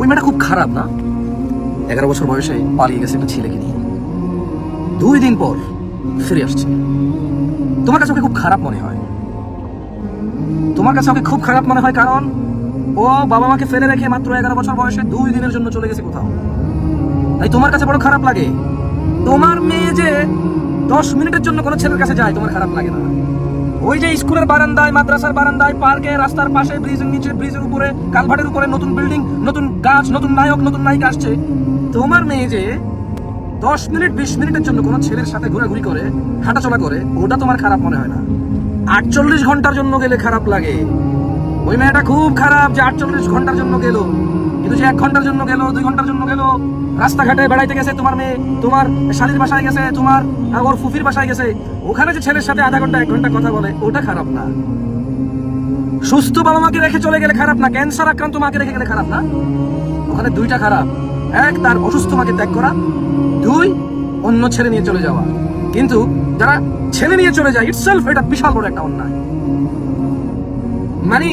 মেয়েটা খুব খারাপ না? 11 বছর বয়সে পালিয়ে গেছে একটা ছেলেকে নিয়ে, 2 দিন পর ফিরে আসছে। তোমার কাছে ওকে খুব খারাপ মনে হয়? তোমার কাছে ওকে খুব খারাপ মনে হয় কারণ ও বাবা মাকে ফেলে রেখে মাত্র 11 বছর বয়সে 2 দিনের জন্য চলে গেছে কোথাও, তাই তোমার কাছে বড় খারাপ লাগে। তোমার মেয়ে যে 10 মিনিটের জন্য কোনো ছেলের কাছে যায়, তোমার খারাপ লাগে না? ওই যে স্কুলের বারান্দায়, মাদ্রাসার বারান্দায়, পার্কে, রাস্তার পাশে, ব্রিজের নিচে, ব্রিজের উপরে, কালভার্টের উপরে নতুন বিল্ডিং, নতুন গাছ, নতুন নায়ক, নতুন নায়িকা আসছে, তোমার মেয়ে যে 10 মিনিট 20 মিনিটের জন্য কোনো ছেলের সাথে ঘোরাঘুরি করে, হাঁটাচলা করে, ওটা তোমার খারাপ মনে হয় না? 48 ঘন্টার জন্য গেলে খারাপ লাগে। ওই মেয়েটা খুব খারাপ যে 48 ঘন্টার জন্য গেল, কিন্তু যে 1 ঘন্টার জন্য গেল, 2 ঘন্টার জন্য গেল, রাস্তাঘাটে বেড়াইতে গেছে তোমার মেয়ে, তোমার শালীর বাসায় গেছে, তোমার ওর ফুফির বাসায় গেছে, ওখানে যে ছেলের সাথে আধা ঘন্টা 1 ঘন্টা কথা বলে, ওটা খারাপ না? সুস্থ বাবা মাকে রেখে চলে গেলে খারাপ না? ক্যান্সার আক্রান্ত মাকে রেখে গেলে খারাপ না? ওখানে 2টা খারাপ, 1 তার অসুস্থ মাকে ত্যাগ করা, 2 অন্য ছেলে নিয়ে চলে যাওয়া। কিন্তু যারা ছেলে নিয়ে চলে যায় ইটসেলফ এটা বিশাল বড় একটা অন্যায়। মানে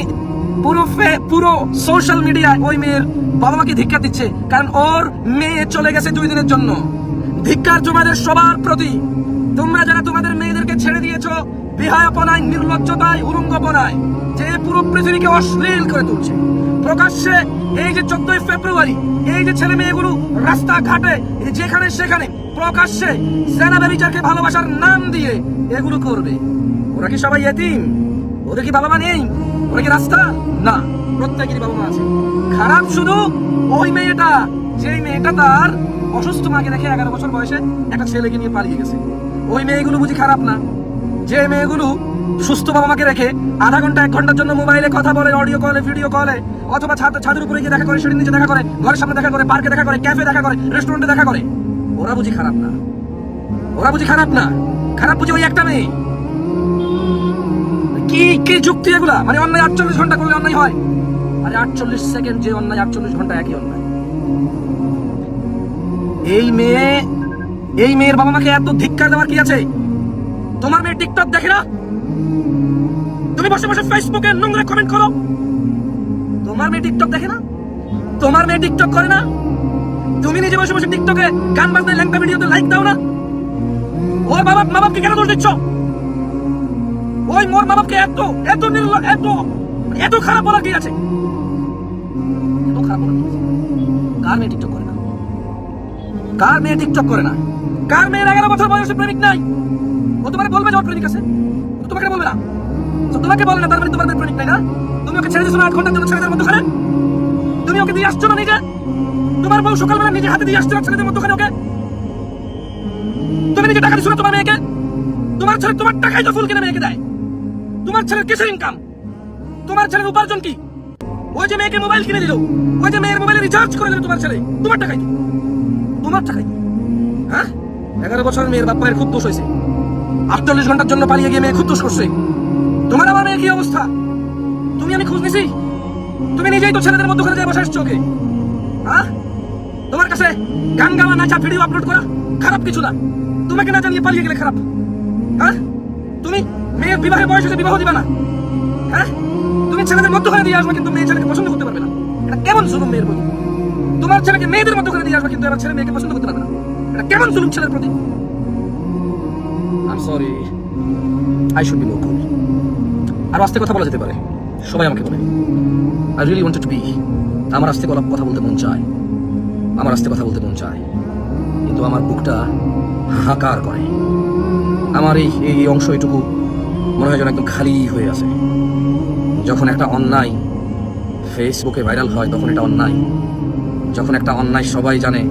পুরো সোশ্যাল মিডিয়ায় ওই মেয়ের বাবা মাকে ধিক্কার দিচ্ছে, কারণ ওর মেয়ে চলে গেছে 2 দিনের জন্য। ধিক্কার তোমাদের সবার প্রতি। তোমরা যারা তোমাদের মেয়েদেরকে ছেড়ে দিয়েছো বিহায়াপনায়, নির্লজ্জতায়, উলঙ্গপনায়, যে পুরো পৃথিবীকে অশ্লীল করে তুলছে প্রকাশ্যে। এই যে 14ই ফেব্রুয়ারি, এই যে ছেলে মেয়েগুলো রাস্তাঘাটে যেখানে সেখানে প্রকাশ্যে জেনা ব্যভিচারকে ভালোবাসার নাম দিয়ে এগুলো করবে, ওরা কি সবাই এতিম? ওদের কি বাবা মা নেই? ওরা কি রাস্তা? না, প্রত্যেকেরই বাবা মা আছে। খারাপ শুধু ওই মেয়েটা, যে মেয়েটা তার অসুস্থ মাকে রেখে 11 বছর বয়সে একটা ছেলেকে নিয়ে পালিয়ে গেছে। ওই মেয়েগুলো বুঝি খারাপ না? যে মেয়েগুলো সুস্থ বাবা মাকে রেখে আধা ঘন্টা 1 ঘন্টার জন্য মোবাইলে কথা বলে, অডিও কলে, ভিডিও কলে, অথবা ছাদের উপরে গিয়ে দেখা করে, সিঁড়ির নিচে দেখা করে, ঘরের সামনে দেখা করে, পার্কে দেখা করে, ক্যাফে দেখা করে, রেস্টুরেন্টে দেখা করে, ওরা বুঝি খারাপ না? ওরা বুঝি খারাপ না? খারাপ বুঝি ওই একটা মেয়ে? কি কি যুক্তি এগুলা? মানে অন্যায় 48 ঘন্টা করলে অন্যায় হয়? আরে 48 সেকেন্ড যে অন্যায়, 48 ঘন্টা একই অন্যায়। এই মেয়ের বাবা মাকে এত ধিক্কার দেওয়ার কি আছে? তোমার মেয়ে টিকটক দেখে না? তুমি বসে বসে ফেসবুকে নোংরা কমেন্ট করো। তোমার মেয়ে টিকটক দেখে না? তোমার মেয়ে টিকটক করে না? তুমি নিজে বসে বসে টিকটকে গান বাজনায় ল্যাংটা ভিডিওতে লাইক দাও না? ওর মা বাপকে কেন দোষ দিচ্ছ? ওই মোর মা বাপকে এত এত এত খারাপ বলার কি আছে? এত খারাপ বলার কি আছে? কার মেয়ে টিকটক করে না? কার মেয়ে টিকটক করে না? কার মেয়ের 11 বছর বয়সে প্রেমিক নাই? ও তোমাকে বলবে যে ওর প্রেমিক আছে? ও তোমাকে বলবে না? তো তোমাকে বলে না, তার মানে তোমার প্রেমিক নাই না? তুমি ওকে ছেড়ে দিয়েছো না 8 ঘন্টার জন্য ছেলেদের মধ্যখানে? তুমি ওকে দিয়ে আসছো না নিজে? তোমার বউ সকালবেলা নিজে হাতে দিয়ে আসছো না ছেলেদের মধ্যখানে ওকে? তুমি নিজে টাকা দিচ্ছ না তোমার মেয়েকে? তোমার ছেলে তোমার টাকাই তো ফুল কিনে মেয়েকে দেয়। তোমার ছেলের কিসের ইনকাম? তোমার ছেলের উপার্জন কি? ওই যে মেয়েকে মোবাইল কিনে দিল, ওই যে মেয়ের মোবাইলে রিচার্জ করে দিল তোমার ছেলে, তোমার টাকাই তো। তোমার টাকাই। হ্যাঁ, 11 বছরের মেয়ের বাপ মায়ের খুব দোষ হয়েছে। 48 ঘন্টার জন্য পালিয়ে গিয়ে মেয়ে খুব দোষ করছে। তোমার আমার মেয়ের কি অবস্থা? তুমি আমি খোঁজ নিছি? তুমি নিজেই তো ছেলেদের মধ্যখানে যায় বসে আসছো ওকে। হ্যাঁ, তোমার কাছে গান গাওয়া, নাচা, ভিডিও আপলোড করা খারাপ কিছু না। তোমাকে না জানিয়ে পালিয়ে গেলে খারাপ? হ্যাঁ, তুমি মেয়ের বিবাহের বয়স হয়েছে, বিবাহ দিবা না? হ্যাঁ, তুমি ছেলেদের মধ্যখানে দিয়ে আসবে কিন্তু মেয়ে ছেলেকে পছন্দ করতে পারবে না। এটা কেমন জুলুম মেয়ের প্রতি? তোমার ছেলেকে মেয়েদের মধ্যখানে দিয়ে আসবে কিন্তু এবার ছেলে মেয়েকে পছন্দ করতে পারবে না। এটা কেমন জুলুম ছেলের প্রতি? I'm sorry, I should be more cool. আর আস্তে কথা বলা যেতে পারে, সবাই আমাকে বলে I really wanted to be. আমার আস্তে কথা বলতে মন চায়, আমার আস্তে কথা বলতে মন চায়, কিন্তু আমার বুকটা হাহাকার করে। আমার এই অংশ এটুকু মনে হয় যেন একদম খালি হয়ে আছে। যখন একটা অন্যায় ফেসবুকে ভাইরাল হয় তখন এটা অন্যায়। যখন একটা অন্যায় সবাই জানে,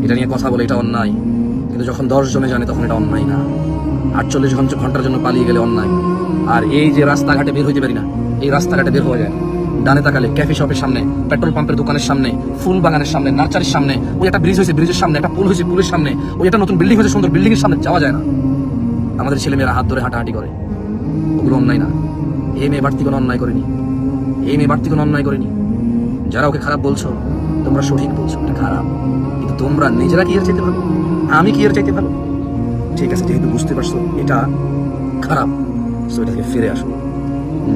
এটা নিয়ে কথা বলে, এটা অন্যায়। কিন্তু যখন 10 জনে জানে তখন এটা অন্যায় না। 48 ঘন্টার জন্য পালিয়ে গেলে অন্যায়। আর এই যে রাস্তাঘাটে বের হইতে পারি না, এই রাস্তাঘাটে বের হয়ে যায়, ডানে তাকালে ক্যাফে শপের সামনে, পেট্রোল পাম্পের দোকানের সামনে, ফুল বাগানের সামনে, নার্সারির সামনে, ওই একটা ব্রিজ হয়েছে ব্রিজের সামনে, একটা পুল হয়েছে পুলের সামনে, ওই একটা নতুন বিল্ডিং হয়েছে সুন্দর বিল্ডিং এর সামনে যাওয়া যায় না। আমাদের ছেলেমেয়েরা হাত ধরে হাঁটাহাঁটি করে, ওগুলো অন্যায় না? এই মেয়ে বাড়তি কোনো অন্যায় করেনি, এই মেয়ে বাড়তি কোনো অন্যায় করেনি। যারা ওকে খারাপ বলছো তোমরা সঠিক বলছো, এটা খারাপ। কিন্তু তোমরা নিজেরা কি এর চাইতে ভালো? আমি কি এর চাইতে ভালো? ঠিক আছে, যেহেতু বুঝতে পারছো এটা খারাপ, সো এটা থেকে ফিরে আসো।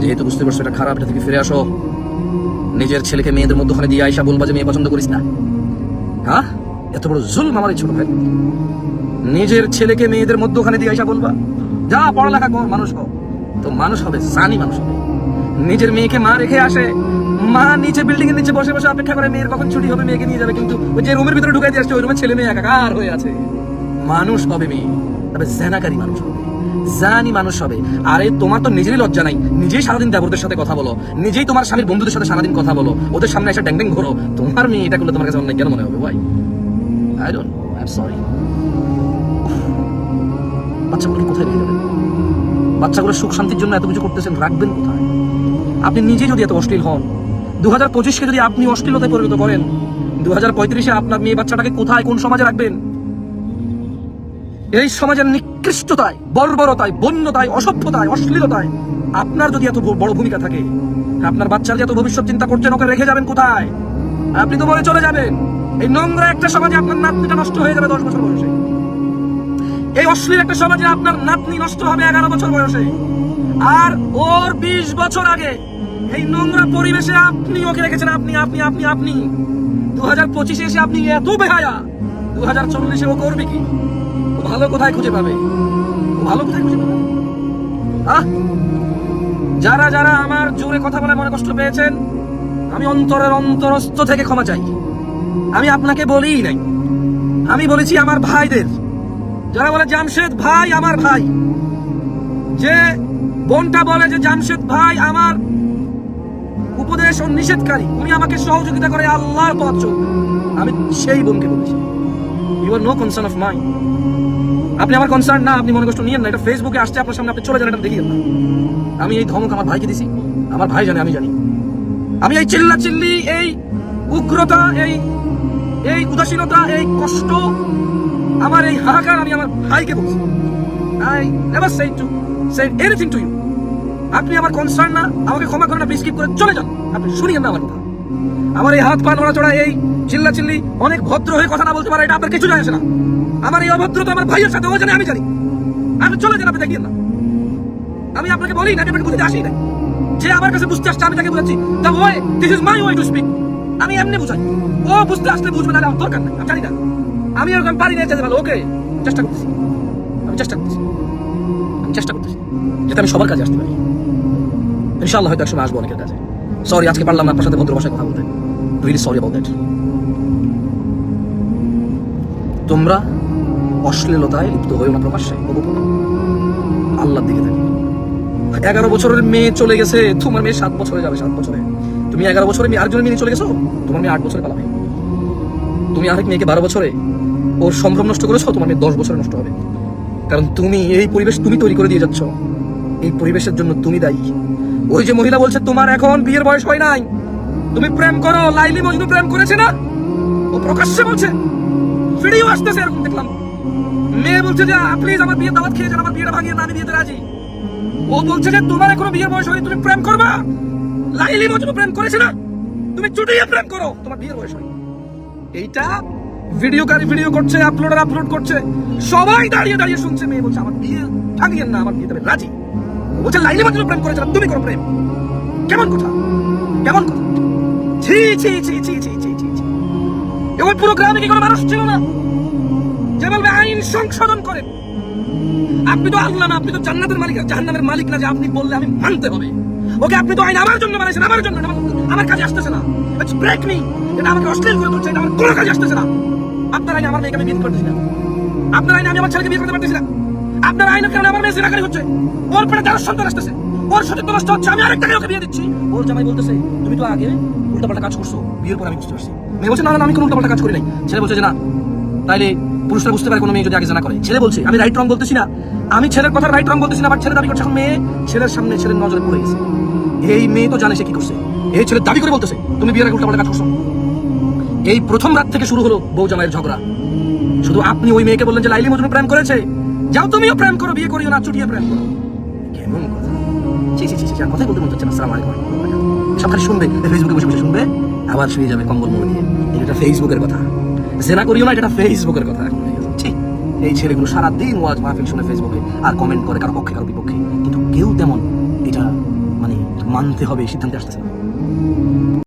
যেহেতু বুঝতে পারছো এটা খারাপ, এটা থেকে ফিরে আসো। নিজের ছেলেকে মেয়েদের মধ্যখানে দিয়ে আইসা বলবা যে মেয়ে পছন্দ করিস না? হ্যাঁ, এত বড় জুলম আমার এই ছোট ভাই। নিজের ছেলেকে মেয়েদের মধ্যখানে দিয়ে আইসা বলবা যা পড়ালেখা কর, মানুষ হও। তো মানুষ হবে, জানি মানুষ হবে। নিজের মেয়েকে মা রেখে আসে, মা নিচে বিল্ডিং এর নিচে বসে বসে অপেক্ষা করে মেয়ের কখন ছুটি হবে, মেয়েকে নিয়ে যাবে, কিন্তু ওই যে রুমের ভিতরে ঢুকাই দিয়ে আসছে ওই রুমের ছেলে মেয়ে একাকার হয়ে আছে। মানুষ হবে মেয়ে, তবে জেনাকারী মানুষ হবে, জানি মানুষ হবে। আরে তোমার তো নিজেরই লজ্জা নাই, নিজেই সারাদিন দেবরদের সাথে কথা বলো, নিজেই তোমার স্বামীর বন্ধুদের সাথে সারাদিন কথা বলো, ওদের সামনে এসে ড্যাং ড্যাং ঘোরো, তোমার মেয়ে এটা করলে তোমার কাছে অন্যায় কেন মনে হবে ভাই? I don't know, I am sorry. বাচ্চাগুলোকে কোথায় নিয়ে যাবেন? বাচ্চাগুলোর সুখ শান্তির জন্য এত কিছু করতেছেন, রাখবেন কোথায়? আপনি নিজে যদি এত অশ্লীল হন, 2025-কে যদি আপনি অশ্লীলতায় পরিণত করেন, 2035-এ আপনার মেয়ে বাচ্চাটাকে কোথায়, কোন সমাজে রাখবেন? এই সমাজের নিকৃষ্টতায়, বর্বরতায়, বন্যতায়, অসভ্যতায়, অশ্লীলতায় আপনার যদি এত বড় ভূমিকা থাকে, আপনার বাচ্চার যে এত ভবিষ্যৎ চিন্তা করছেন, ওকে রেখে যাবেন কোথায়? আপনি তো মরে চলে যাবেন। এই নোংরা একটা সমাজে আপনার নাতনিটা নষ্ট হয়ে যাবে 10 বছর বয়সে। এই অশ্লীল একটা সমাজে আপনার নাতনি নষ্ট হবে 11 বছর বয়সে। আর ওর 20 বছর আগে এই নোংরা পরিবেশে আপনি ওকে রেখেছেন। আপনি 2025-এ এসে আপনি এত বেহায়া, 2040-এ ও করবে কি? ও ভালো কোথায় খুঁজে পাবে? যারা যারা আমার জোরে কথা বলে মনে কষ্ট পেয়েছেন, আমি অন্তরের অন্তরস্থ থেকে ক্ষমা চাই। আমি আপনাকে বলিই নাই, আমি বলেছি আমার ভাইদের। যারা বলে জামশেদ ভাই আমার ভাই, যে বোনটা বলে যে জামশেদ ভাই আমার উপদেশ ও নিষেধকারী, উনি আমাকে সহযোগিতা করে আল্লাহর পথ চলবে, আমি সেই বোনকে বলেছি you are no concern of mind. আপনি আমার কনসার্ন না, আপনি মনে কষ্ট নিয়েন না। এটা ফেসবুকে আসছে আপনার সামনে, আপনি চলে যান, এটা দেখিয়েন না। আমি এই ধমক আমার ভাইকে দিছি, আমার ভাই জানে, আমি জানি। আমি এই চিল্লা চিল্লি, এই উগ্রতা, এই উদাসীনতা, এই কষ্ট, আমার এই হাহাকার আমি আমার ভাইকে বলছি। I never say anything to you. আপনি আমার কনসার্ন না, আমাকে ক্ষমা করেন, আপনি স্কিপ করে চলে যান, আপনি শুনিয়েন না আমার কথা। আমার এই হাত পা নড়াচড়া, এই চিল্লা চিল্লি, অনেক ভদ্র হয়ে কথা না বলতে পারে, এটা আপনার কিছু যায় আসে না। আমার এই অভদ্রতা আমার ভাইয়ের সাথে ও জানে, আমি জানি। আপনি চলে যান, আপনি দেখিয়েন না। আমি আপনাকে বলি না, আপনাকে বুঝতে আসি না। যে আমার কাছে বুঝতে আসছে আমি তাকে বুঝাচ্ছি, the way, this is my way to speak. আমি এমনি বুঝাই, ও বুঝতে আসলে বুঝবে না, আমার দরকার নাই, আমি জানি না। আমি এরকম পারি না যেতে ভালো, ওকে চেষ্টা করতেছি, যাতে আমি সবার কাছে আসতে পারি। ইনশাআল্লাহ হয়তো একসময় আসবো অনেকের কাছে। সরি, আজকে পারলাম না আপনার সাথে ভদ্র ভাষায় কথা বলতে, রিয়েলি সরি অ্যাবাউট দ্যাট। তোমরা অশ্লীলতায় লিপ্ত হয়েও না প্রকাশ্যে, আল্লাহর দিকে থাকি। 11 বছরের মেয়ে চলে গেছে, তোমার মেয়ে 7 বছরে যাবে, 7 বছরে। তুমি 11 বছরে মেয়ে আরেকজনের মেয়ে চলে গেছো, তোমার মেয়ে 8 বছরে পালাবে। তুমি আরেক মেয়েকে 12 বছরে ওর সম্ভ্রম নষ্ট করেছো, তোমার মেয়ে 10 বছরে নষ্ট হবে। কারণ তুমি এই পরিবেশ তুমি তৈরি করে দিয়ে যাচ্ছ, এই পরিবেশের জন্য তুমি দায়ী। ওই যে মহিলা বলছে তোমার এখন বিয়ের বয়স হয় নাই, তুমি প্রেম করো, লাইলি মজনু প্রেম করেছে না, ও প্রকাশ্যে বলছে, ভিডিও আসতেছে এরকম দেখলাম। মেয়ে বলছে যে প্লিজ আমার বিয়ের দাওয়াত খেয়ে যান, আমার বিয়েটা ভাঙিয়ে না, আমি বিয়েতে রাজি। ও বলছে যে তোমার এখনো বিয়ের বয়স হয়নি, তুমি প্রেম করবা, লাইলি মজনু প্রেম করেছে না, তুমি চুটিয়ে প্রেম করো, তোমার বিয়ের বয়স হয়নি। এইটা ভিডিও করছে, আপলোড করছে, সবাই দাঁড়িয়ে দাঁড়িয়ে শুনছে। মেয়ে বলছে আমার বিয়ে ভাঙিয়ে না, আমার বিয়েতে রাজি। বলছে লাইলি মজনু প্রেম করেছে না, তুমি করো প্রেম। কেমন কথা? ছি ছি ছি ছি ছি ছি ছি। ওই পুরো গ্রামে কি কোনো মানুষ ছিল না যে বলবে আইন সংশোধন করেন? আপনি তো আল্লাহ না, আপনি তো জান্নাতের মালিক, জাহান্নামের মালিক না যে আপনি বললে আমি মানতে হবে। ওকে আপনি তো আইন আমার জন্য বানাইছেন, আমার জন্য, আমার কাজে আসতেছে না। ইটস ব্রেক মি, এটা আমাকে অশ্লীল করে তুলছে, এটা আমার কোনো কাজে আসতেছে না। আপনার আইনে আমার মেয়েকে আমি বিয়ে করতেছি না, আপনার আইনে আমি আমার ছেলেকে বিয়ে করতে পারতেছি না, আপনার আইনের কারণে আমার মেয়ে জিনাকারী হচ্ছে, ওর পেটে 10 সন্তান আসতেছে, ওর সতীত্ব নষ্ট হচ্ছে, আমি আরেকটাকে ওকে বিয়ে দিচ্ছি। ওর জামাই বলতেছে তুমি তো আগে উল্টাপাল্টা কাজ করছো, বিয়ের পর আমি বুঝতে পারছি। মেয়ে বলছে না আমি কোনো উল্টাপাল্টা কাজ করি নাই। ছেলে বলছে যে না, তাইলে পুরুষরা বুঝতে পারে কোনো মেয়ে যদি আগে জানা করে। ছেলে বলছে আমি রাইট রং বলতেছি না, আমি ছেলের কথা রাইট রং বলতেছি না, বাট ছেলে দাবি করছে এখন মেয়ে ছেলের সামনে ছেলের নজরে পড়ে গেছে। এই মেয়ে তো জানে সে কি করছে, এই ছেলে দাবি করে বলতেছে তুমি বিয়ের আগে উল্টাপাল্টা কাজ করছো। এই প্রথম রাত থেকে শুরু হলো বউ জামাইয়ের ঝগড়া। শুধু আপনি ওই মেয়েকে বললেন যে লাইলি মজনু প্রেম করেছে, যাও তুমিও প্রেম করো, বিয়ে করিও না, চুটিয়ে প্রেম করো। কেমন কথা? কথাই বলতে মন চাচ্ছে না। আসসালামু আলাইকুম। সব খালি শুনবে, ফেসবুকে বসে বসে শুনবে, আবার শুয়ে যাবে কম্বল মুড়ে দিয়ে। এটা ফেসবুকের কথা, জেনা করিও না, এটা ফেসবুকের কথা। ঠিক এই ছেলেগুলো সারাদিন ওয়াজ মাহফিল শুনে ফেসবুকে আর কমেন্ট করে, কারো পক্ষে কারো বিপক্ষে, কিন্তু কেউ তেমন এটা মানে মানতে হবে সিদ্ধান্তে আসতেছে না।